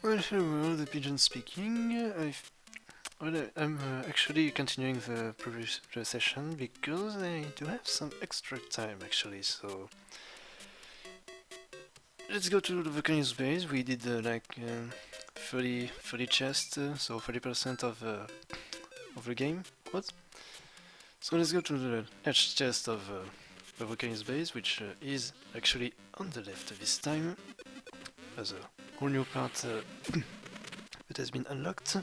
Well, hello, the pigeon speaking. I'm actually continuing the previous session because I do have some extra time actually. So let's go to the volcano's base. We did 30 chests, so 30% of the game. What? So let's go to the next chest of the volcano's base, which is actually on the left this time. There's a whole new part that has been unlocked.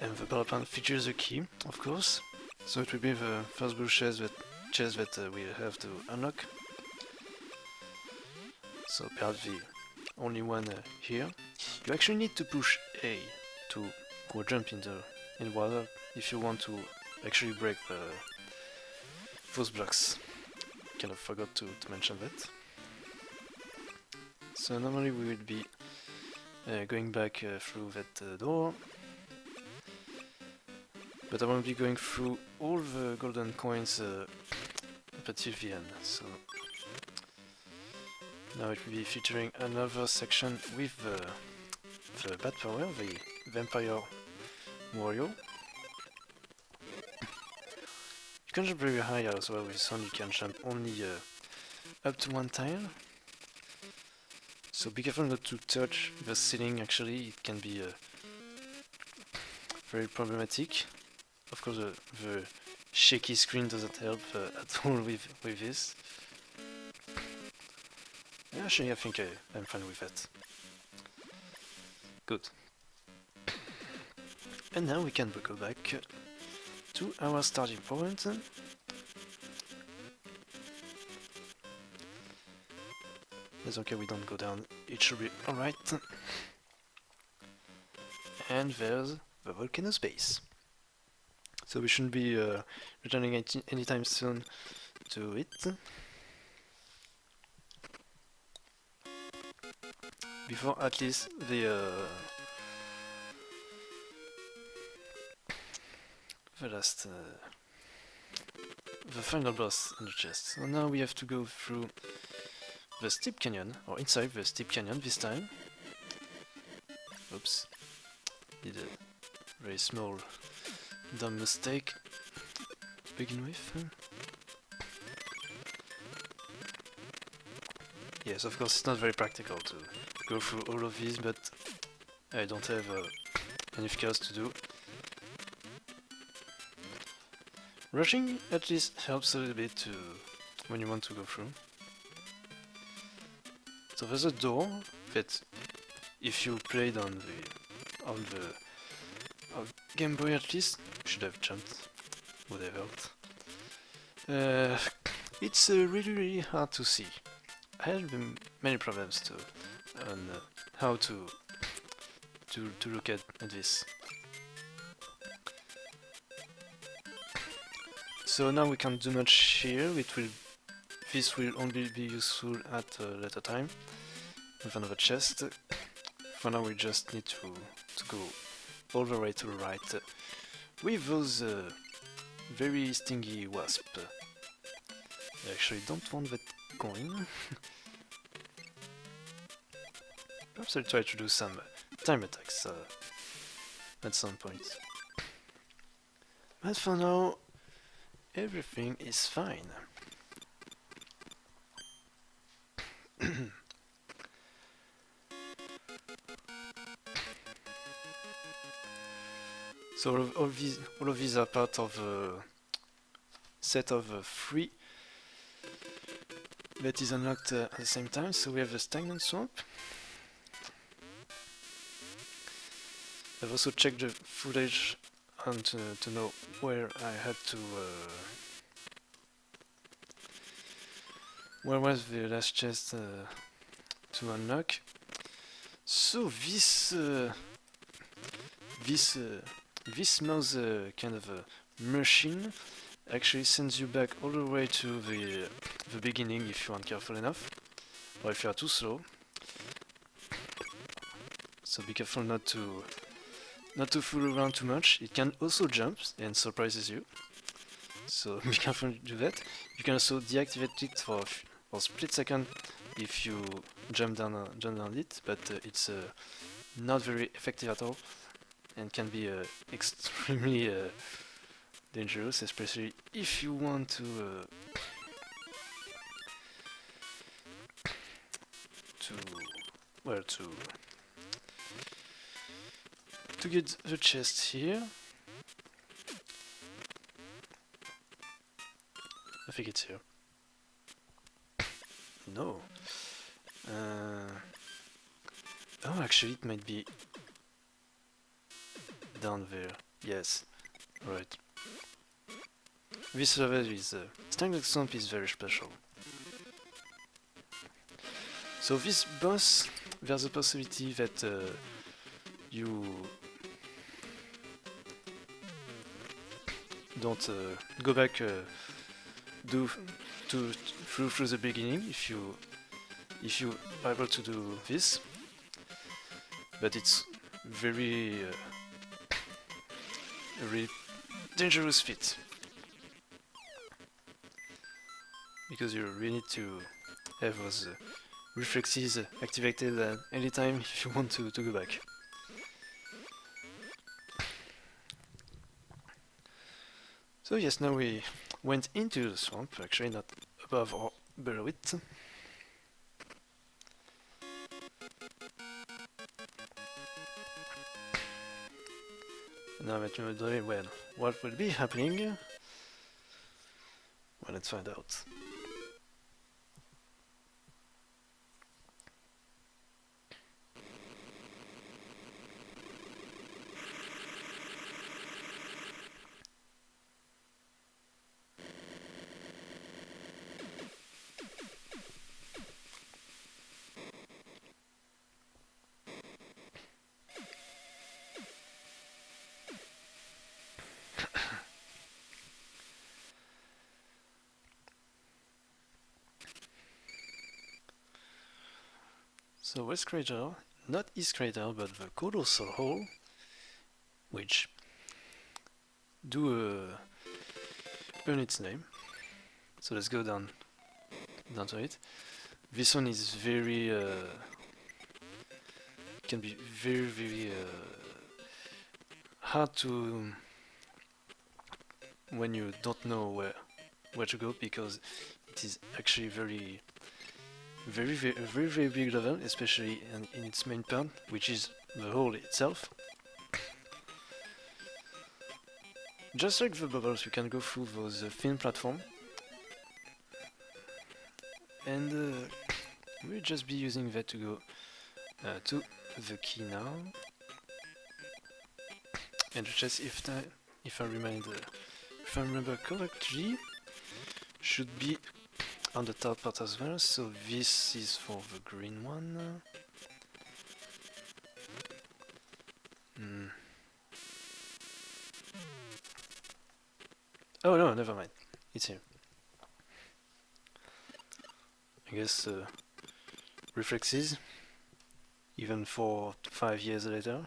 And the power plant features a key, of course. So it will be the first blue chest that we have to unlock. So perhaps the only one here. You actually need to push A to go jump in water if you want to actually break those blocks. Kind of forgot to mention that. So normally we will be going back through that door. But I won't be going through all the golden coins up until the end, so now it will be featuring another section with the bad power, the vampire Wario. You can jump very high as well with Sun, you can jump only up to one tile. So be careful not to touch the ceiling, actually it can be very problematic. Of course, the shaky screen doesn't help at all with this. Actually, I think I'm fine with that. Good. And now we can go back to our starting point. As okay, we don't go down, it should be alright. And there's the volcano's base. So we shouldn't be returning anytime soon to it. Before at least the final boss in the chest. So now we have to go through the steep canyon, or inside the steep canyon this time. Oops, did a very small dumb mistake to begin with. Yes, of course it's not very practical to go through all of these, but I don't have anything else to do. Rushing at least helps a little bit when you want to go through. So there's a door that, if you played on the Game Boy at least, should have jumped, would have helped. It's really hard to see. I had many problems on how to look at this. So now we can't do much here. This will only be useful at a later time with another chest. For now we just need to go all the way to the right with those very stingy wasp. I actually don't want that coin. Perhaps I'll try to do some time attacks at some point. But for now, everything is fine. So all of these are part of a set of 3 that is unlocked at the same time. So we have the stagnant swamp. I've also checked the footage to know where I had to where was the last chest to unlock. So this mouse kind of machine actually sends you back all the way to the beginning if you aren't careful enough, or if you are too slow. So be careful not to fool around too much. It can also jump and surprises you. So be careful to do that. You can also deactivate it for a split second if you jump down it, but it's not very effective at all and can be extremely dangerous, especially if you want to well to get the chest here. I think it's here. No. Oh, actually, it might be down there. Yes. Right. This level is Strangling Swamp is very special. So this boss, there's a possibility that you don't go back through the beginning if you are able to do this, but it's very a really dangerous feat because you really need to have those reflexes activated at any time if you want to go back. So yes, now we went into the swamp, actually not above or below it. Now that you know well what will be happening, well, let's find out. So West Crater, not East Crater, but the Colossal Hole, which do earn its name. So let's go down to it. This one is very can be very hard to when you don't know where to go, because it is actually very big level, especially in its main part, which is the hole itself. Just like the bubbles, you can go through those thin platform, and we'll just be using that to go to the key now. And just if I remember correctly, should be on the top part as well. So this is for the green one. Oh no, never mind. It's here. I guess reflexes, even 5 years later.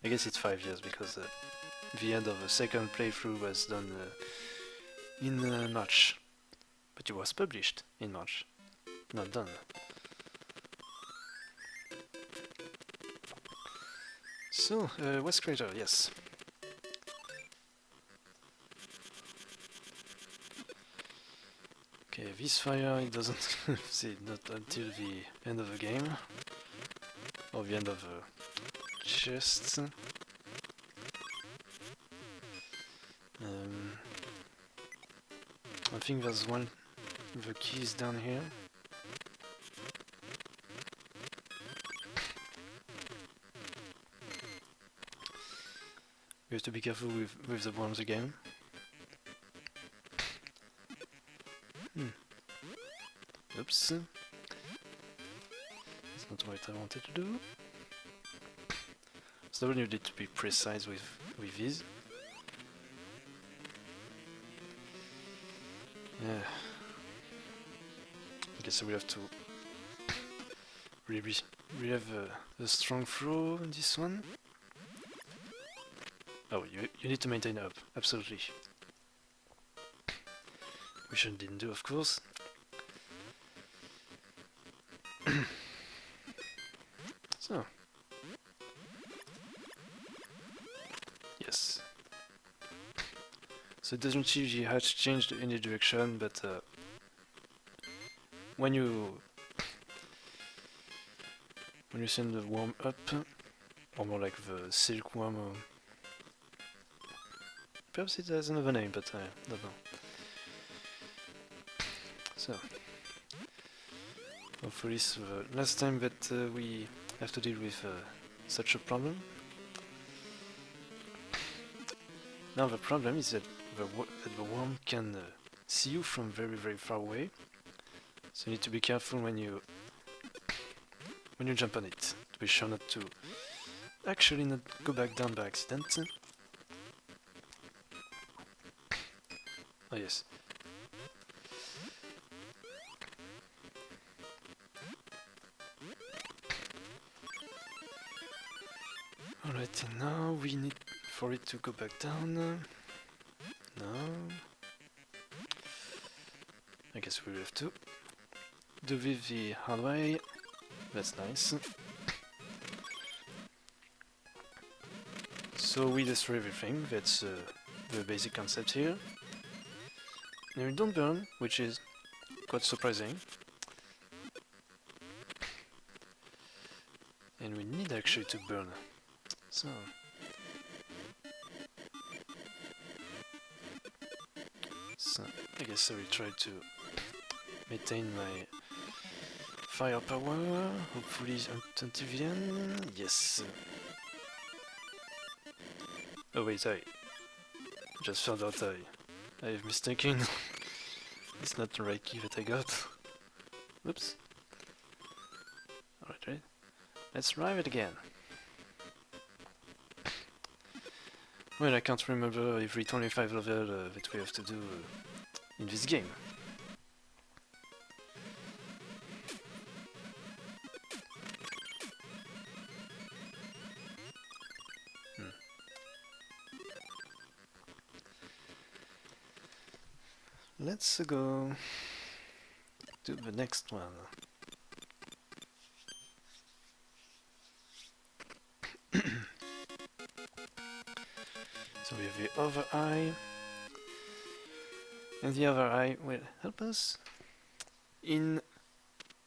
I guess it's 5 years because the end of the second playthrough was done in March. But it was published in March, not done. So, West Crater, yes. Okay, this fire, it doesn't see, not until the end of the game, or the end of the chest. I think there's one. The key is down here. We have to be careful with the bombs again. Oops. That's not what I wanted to do. So you need to be precise with these. Yeah. Okay, so we have to we have a strong throw in this one. Oh, you need to maintain up, absolutely. Which I didn't do, of course. So, yes. So it doesn't change the hatch changed in any direction, but when you send the worm up, or more like the silkworm, perhaps it has another name, but I don't know. So, hopefully it's the last time that we have to deal with such a problem. Now the problem is that the worm can see you from very very far away, so you need to be careful when you jump on it, to be sure not to actually not go back down by accident. Oh yes. Alright, and now we need for it to go back down. No. I guess we will have to do with the hard way. That's nice. So we destroy everything, that's the basic concept here. And we don't burn, which is quite surprising. And we need actually to burn. So I guess I will try to maintain my firepower, hopefully until the end. Yes. Oh wait, I just found out I have mistaken. It's not the right key that I got. Oops. Alright, let's try it again. Well, I can't remember every 25 level that we have to do in this game. Let's go to the next one. So we have the other eye, and the other eye will help us in,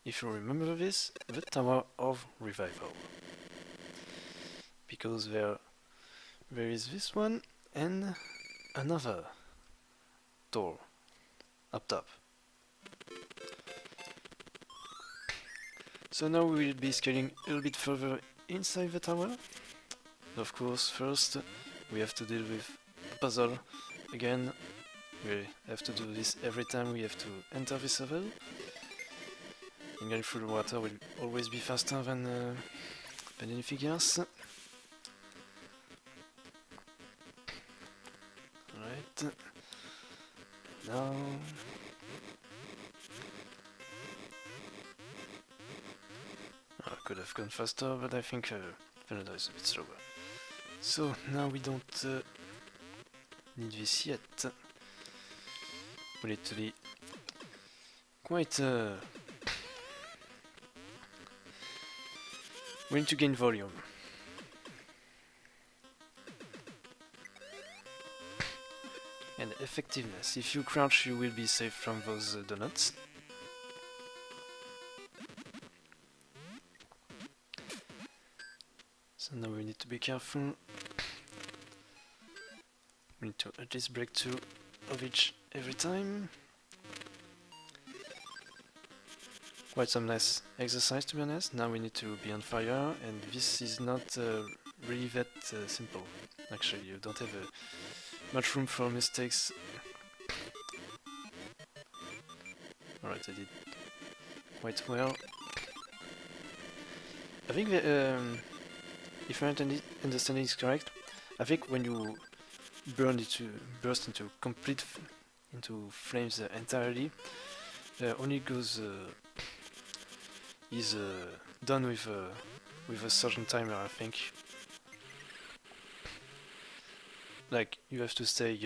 if you remember this, the Tower of Revival. Because there is this one and another door up top. So now we will be scaling a little bit further inside the tower. Of course, first we have to deal with a puzzle. Again, we have to do this every time we have to enter this level. And going through the water will always be faster than anything else. Alright. Now... I could have gone faster, but I think Canada is a bit slower. So now we don't need this yet. We need to be quite... we need to gain volume. And effectiveness. If you crouch, you will be safe from those donuts. So now we need to be careful. We need to at least break 2 of each every time. Quite some nice exercise, to be honest. Now we need to be on fire, and this is not really that simple. Actually, you don't have much room for mistakes. Alright, I did quite well. I think that, if my understanding is correct, I think when you burst into into flames entirely, only goes is done with a certain timer, I think. Like you have to stay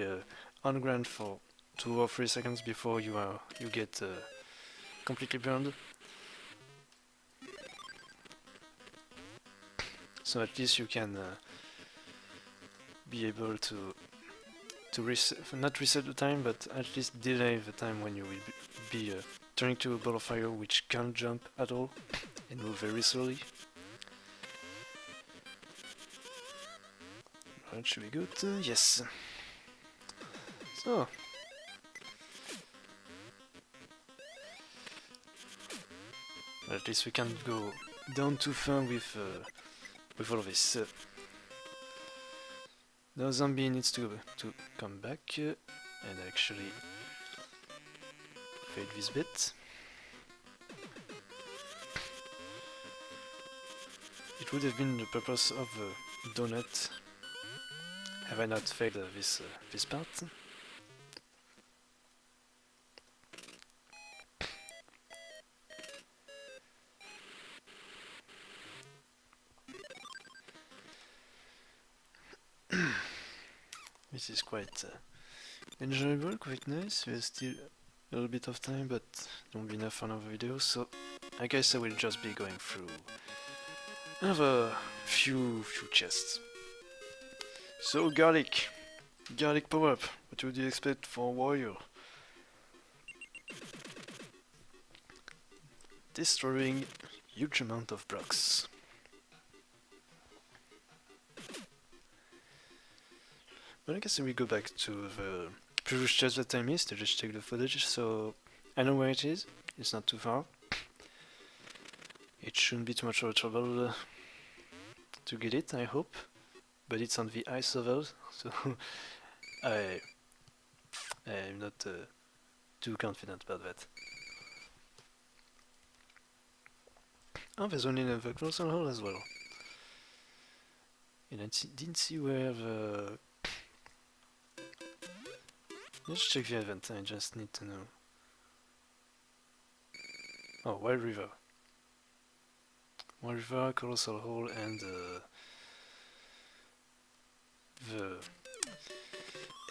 on ground for 2 or 3 seconds before you get completely burned. so at least you can be able to reset, not reset the time, but at least delay the time when you will be turning to a ball of fire which can't jump at all and move very slowly. Right, should be good. Yes. So. At least we can't go down too far with all of this. The zombie needs to come back and actually fade this bit. It would have been the purpose of the donut have I not failed this part. This is quite enjoyable, quite nice. There's still a little bit of time, but it won't be enough for another video, so I guess I will just be going through another few chests. So garlic power up. What would you expect for a warrior? Destroying huge amount of blocks. But I guess we go back to the previous chest that I missed. I just checked the footage, so I know where it is. It's not too far. It shouldn't be too much of a trouble to get it, I hope. But it's on the ice level, so I'm not too confident about that. Oh, there's one in the colossal hole as well. And I didn't see where the... Let's check the event, I just need to know. Oh, Wild River. Wild River, Colossal Hole, and the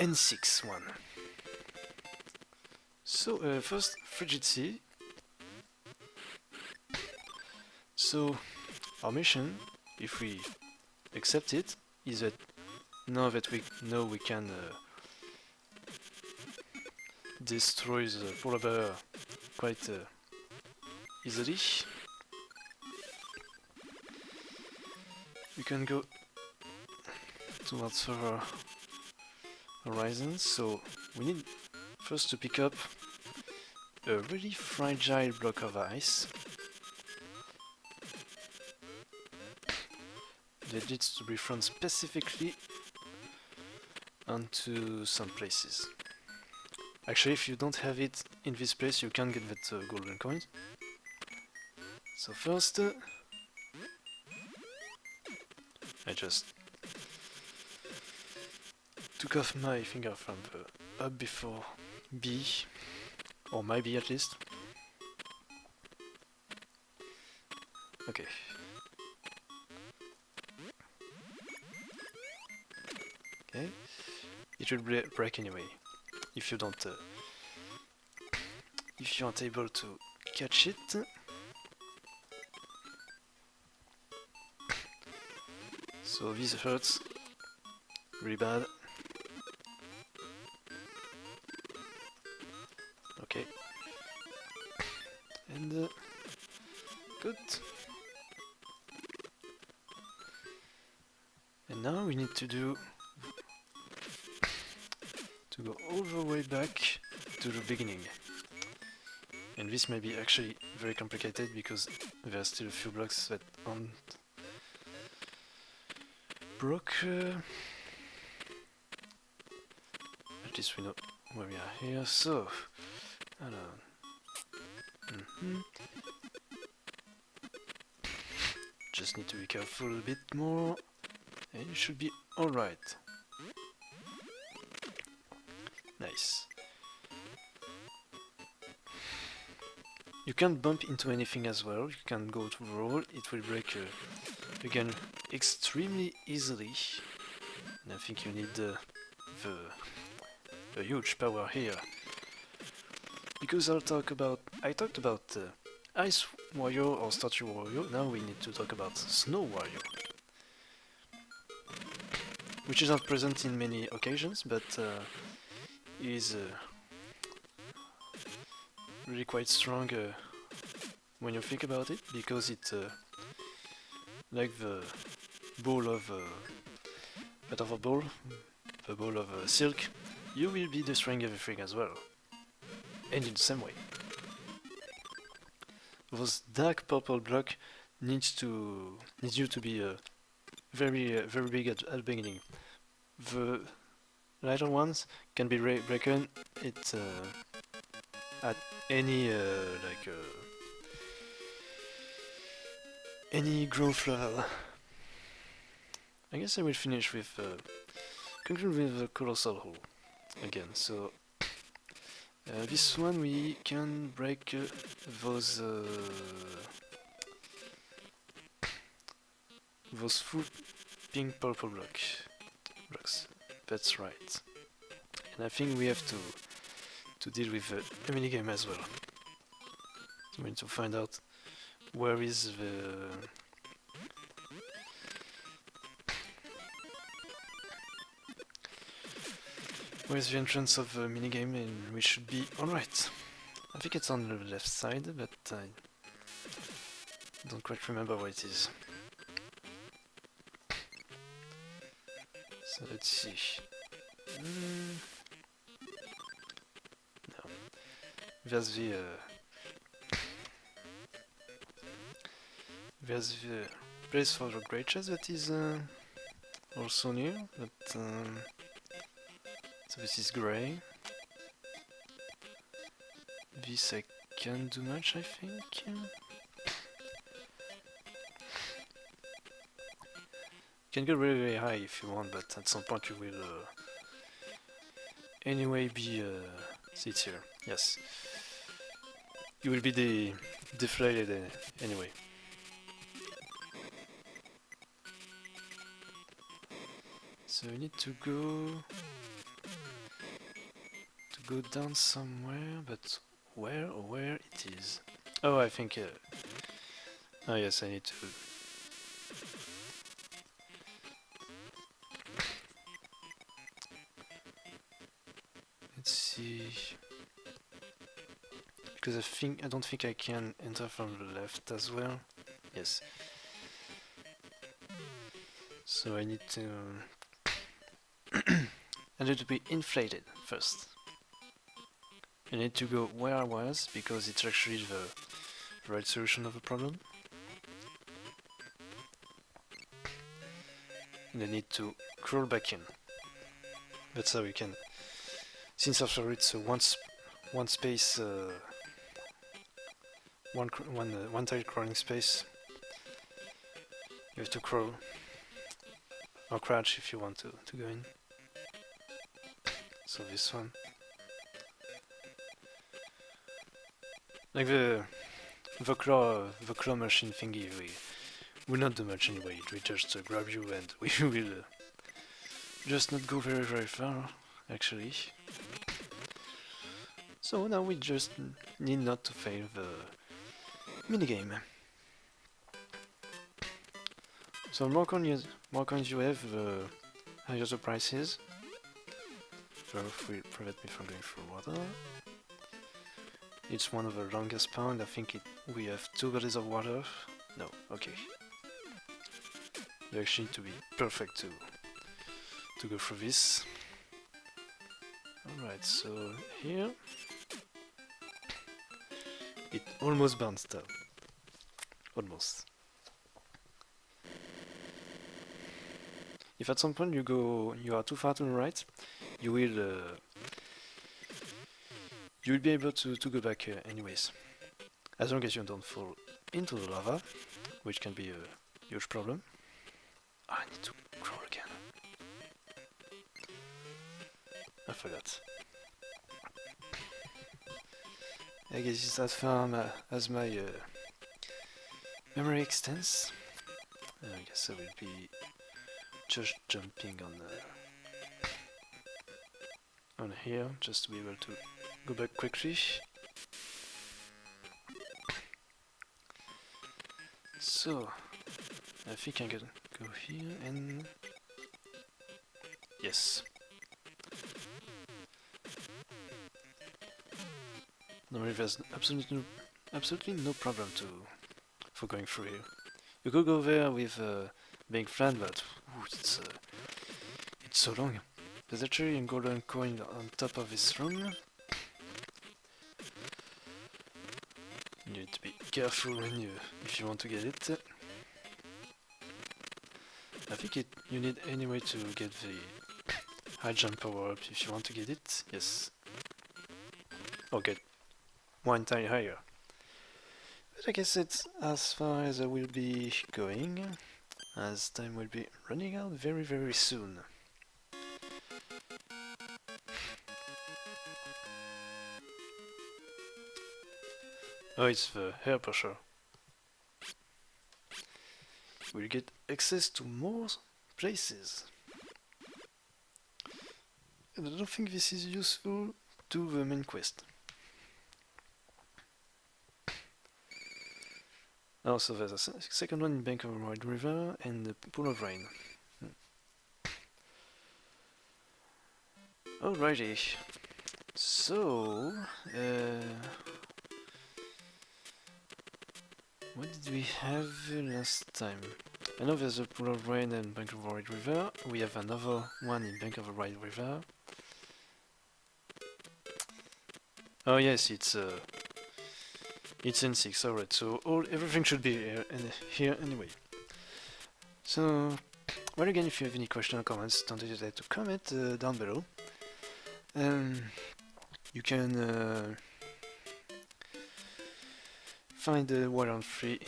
N6 one. So, first, Frigid Sea. So, our mission, if we accept it, is that now that we know we can destroy the polar bear quite easily, we can go towards further horizons. So we need first to pick up a really fragile block of ice that needs to be thrown specifically onto some places. Actually, if you don't have it in this place, you can't get that golden coin. So first, I just took off my finger from the up before B, or my B at least. Okay. Okay. It will break anyway. If you don't, if you aren't able to catch it. So this hurts really bad. Okay. And good. And now we need to go all the way back to the beginning. And this may be actually very complicated because there are still a few blocks that aren't broke. At least we know where we are here. So, just need to be careful a bit more, and you should be alright. Nice. You can't bump into anything as well. You can go to the wall. It will break again extremely easily. And I think you need a huge power here. Because I talked about Ice Warrior or Statue Warrior. Now we need to talk about Snow Warrior. which is not present in many occasions, but is really quite strong when you think about it, because it like the ball of out of a ball, the ball of silk, you will be destroying everything as well, and in the same way. Those dark purple block needs you to be very big at the beginning. The lighter ones can be broken at any any growth level. I guess I will finish with conclude with the colossal hole again. So this one we can break those full pink purple blocks. That's right. And I think we have to deal with a minigame as well. So we need to find out where is the entrance of the minigame, and we should be alright. I think it's on the left side, but I don't quite remember where it is. So let's see. No. There's the place for the great chest that is also new, but so this is grey. This I can't do much, I think. You can go very high if you want, but at some point you will anyway be see it's here. Yes, you will be deflated anyway. So we need to go down somewhere, but where it is? Oh, I think. Oh yes, I need to. Let's see. Because I don't think I can enter from the left as well. Yes. So I need to. I need to be inflated first. I need to go where I was, because it's actually the right solution of the problem. And I need to crawl back in. That's how we can. Since after it's one space, one tile crawling space, you have to crawl or crouch if you want to go in. So this one. Like the claw machine thingy, we will not do much anyway. We just grab you and we will just not go very far, actually. So now we just need not to fail the minigame. So more coins you have, the higher the price is. So if we prevent me from going through water. It's one of the longest pound. I think we have 2 bodies of water. No, okay. You actually need to be perfect to go through this. Alright, so here it almost bounced up. Almost. If at some point you are too far to the right, you will be able to go back anyways, as long as you don't fall into the lava, which can be a huge problem. Oh, I need to crawl again. I forgot. I guess it's as far as my memory extends. I guess I will be just jumping on here, just to be able to go back quickly. So, I think I can go here and Yes. No, there's absolutely no problem for going through here. You could go there with being flat, but ooh, it's so long. There's actually a golden coin on top of this room. You need to be careful if you want to get it. I think you need anyway to get the high jump power up if you want to get it. Yes. Or get one tile higher. But I guess it's as far as I will be going, as time will be running out very very soon. Oh, it's the hair pressure. We'll get access to more places. And I don't think this is useful to the main quest. Oh, so there's a second one in bank of a wide river and the pool of rain. Alrighty. So, what did we have last time? I know there's a pool of rain and bank of a wide river. We have another one in bank of a wide river. Oh yes, it's in 6, alright, so everything should be here anyway. So, well again, if you have any questions or comments, don't hesitate to comment down below. You can find the Warioland 3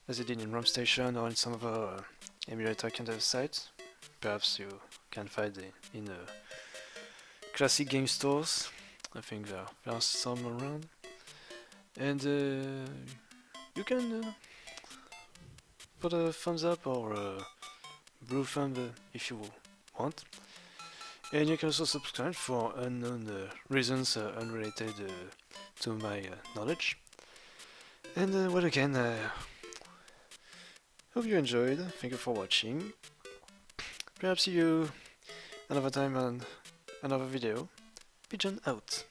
as you did in ROM Station or in some other emulator kind of sites. Perhaps you can find it in classic game stores. I think there are some around. And you can put a thumbs up or a blue thumb if you want. And you can also subscribe for unknown reasons unrelated to my knowledge. And well again, hope you enjoyed. Thank you for watching. Perhaps see you another time on another video. Pigeon out.